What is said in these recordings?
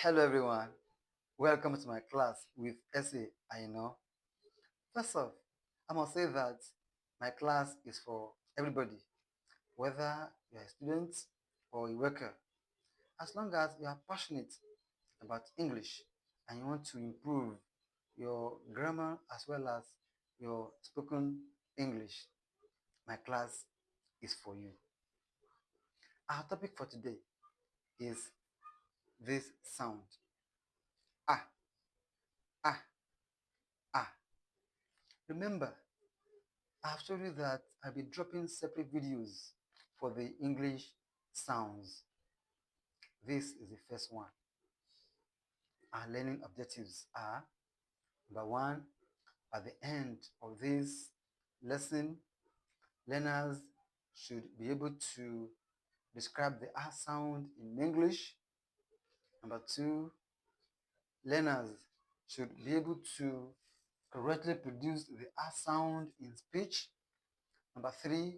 Hello everyone, welcome to my class with SA Aino. First off, I must say that my class is for everybody, whether you're a student or a worker. As long as you are passionate about English and you want to improve your grammar as well as your spoken English, my class is for you. Our topic for today is this sound. Ah, ah, ah. Remember, I've told you that I'll be dropping separate videos for the English sounds. This is the first one. Our learning objectives are: number one, at the end of this lesson, learners should be able to describe the R sound in English. Number two, learners should be able to correctly produce the R sound in speech. Number three,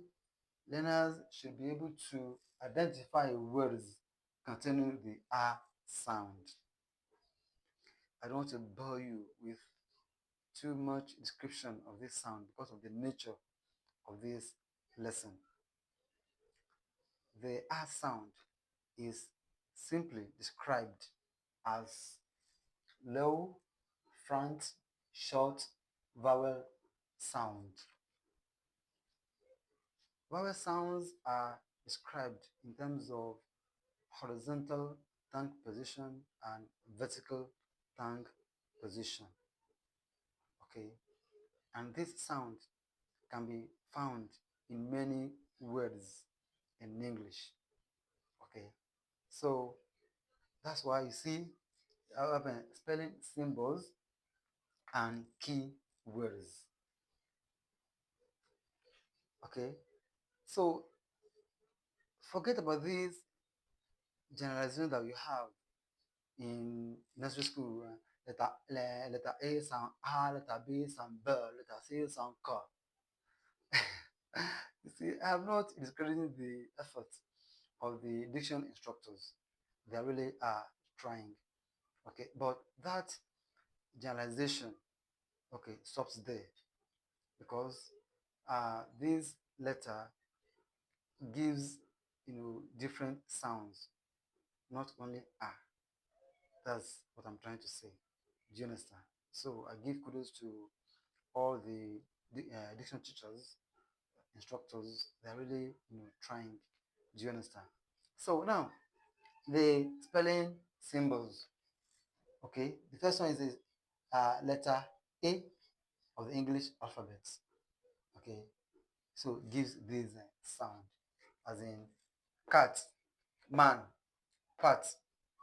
learners should be able to identify words containing the R sound. I don't want to bore you with too much description of this sound because of the nature of this lesson. The R sound is simply described as low, front, short vowel sound. Vowel sounds are described in terms of horizontal tongue position and vertical tongue position. Okay, and this sound can be found in many words in English. Okay, so that's why you see I have spelling symbols and key words. Okay, so forget about this generalization that you have in nursery school. Letter A sound A, letter B sound B, letter C sound K. You see, I am not discrediting the effort of the diction instructors. They really are trying. Okay, but that generalization, okay, stops there because this letter gives different sounds, not only a. That's what I'm trying to say. Do you understand? So I give kudos to all the diction teachers, instructors. They're really trying. Do you understand? So now the spelling symbols. Okay, the first one is the letter A of the English alphabet. Okay, so it gives this sound, as in cat, man, pat,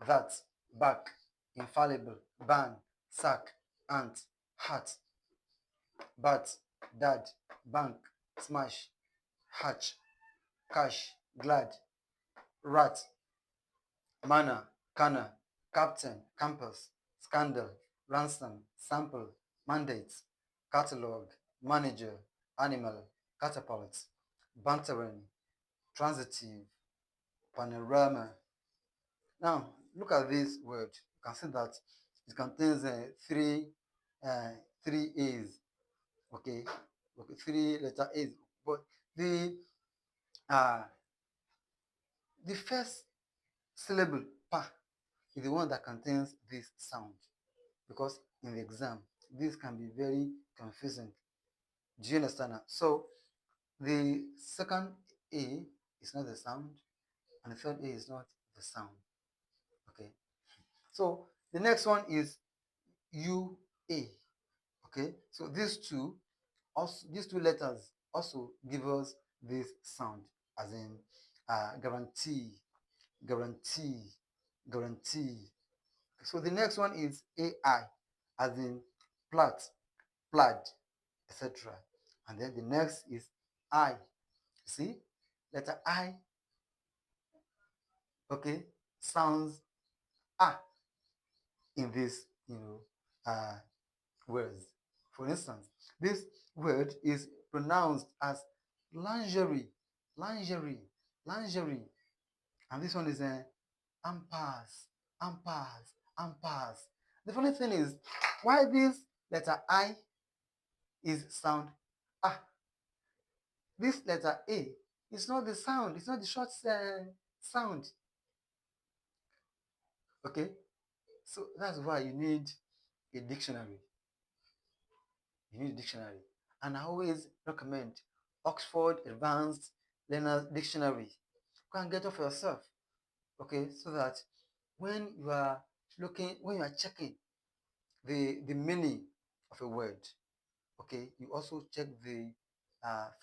that, back, infallible, ban, sack, ant, hat, bat, dad, bank, smash, hatch, cash, glad, rat, manna, canna, captain, campus, scandal, ransom, sample, mandate, catalog, manager, animal, catapult, bantering, transitive, panorama. Now, look at this word. You can see that it contains uh, three A's. Okay, okay, three letter A's. But the uh, the first syllable pa is the one that contains this sound, because in the exam this can be very confusing. Do you understand now? So the second A is not the sound, and the third A is not the sound. Okay. So the next one is UA. Okay. So these two letters also give us this sound, as in guarantee, guarantee, guarantee. So the next one is AI, as in plat, plaid, etc. And then the next is I. See, letter I, okay, sounds ah in this, uh, words. For instance, this word is pronounced as lingerie, lingerie, lingerie, and this one is a ampas, ampas, and pass. The funny thing is, why this letter I is sound ah, this letter A is not the sound, it's not the short sound. Okay, so that's why you need a dictionary. You need a dictionary. And I always recommend Oxford Advanced Learners Dictionary. Go and get it for yourself. Okay, so that when you are when you are checking the meaning of a word, okay, you also check the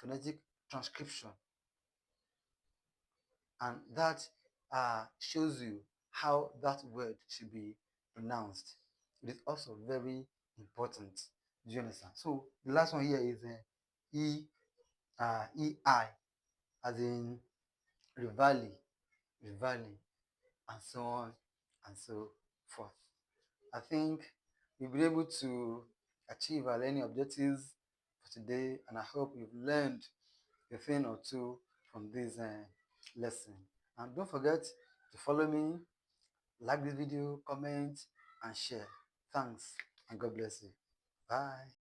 phonetic transcription, and that shows you how that word should be pronounced. It is also very important. Do you understand? So the last one here is EI, as in Rivali, Rivali, and so on and so forth. I think we'll be able to achieve our learning objectives for today, and I hope you've learned a thing or two from this lesson. And don't forget to follow me, like this video, comment, and share. Thanks, and God bless you. Bye.